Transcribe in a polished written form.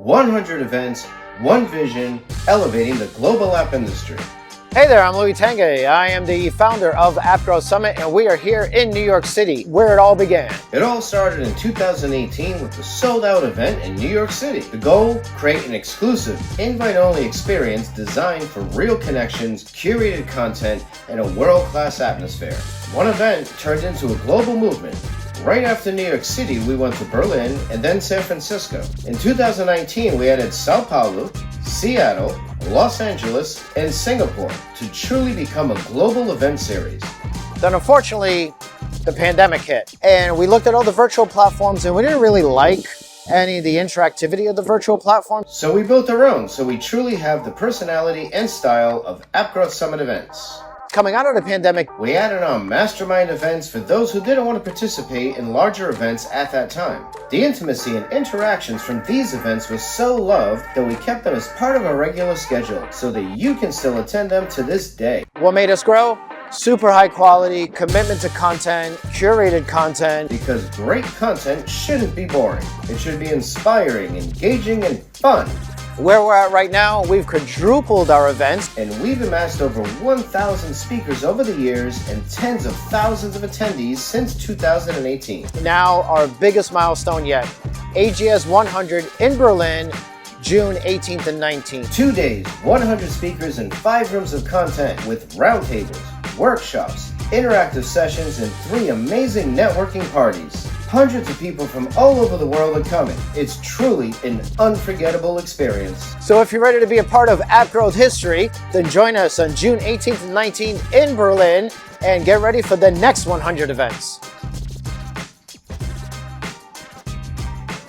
100 events, one vision, elevating the global app industry. Hey there, I'm Louis Tanguay. I am the founder of App Growth Summit, and we are here in New York City, where it all began. It all started in 2018 with the sold-out event in New York City. The goal? Create an exclusive, invite-only experience designed for real connections, curated content, and a world-class atmosphere. One event turned into a global movement. Right after New York City, we went to Berlin and then San Francisco. In 2019, we added Sao Paulo, Seattle, Los Angeles, and Singapore to truly become a global event series. Then unfortunately, the pandemic hit, and we looked at all the virtual platforms and we didn't really like any of the interactivity of the virtual platforms. So we built our own, so we truly have the personality and style of App Growth Summit events. Coming out of the pandemic, we added on mastermind events for those who didn't want to participate in larger events at that time. The intimacy and interactions from these events was so loved that we kept them as part of our regular schedule so that you can still attend them to this day. What made us grow? Super high quality, commitment to content, curated content. Because great content shouldn't be boring. It should be inspiring, engaging, and fun. Where we're at right now, we've quadrupled our events. And we've amassed over 1,000 speakers over the years and tens of thousands of attendees since 2018. Now, our biggest milestone yet, AGS 100 in Berlin, June 18th and 19th. 2 days, 100 speakers, and 5 rooms of content with roundtables, workshops, interactive sessions, and 3 amazing networking parties. Hundreds of people from all over the world are coming. It's truly an unforgettable experience. So if you're ready to be a part of App Growth history, then join us on June 18th and 19th in Berlin and get ready for the next 100 events.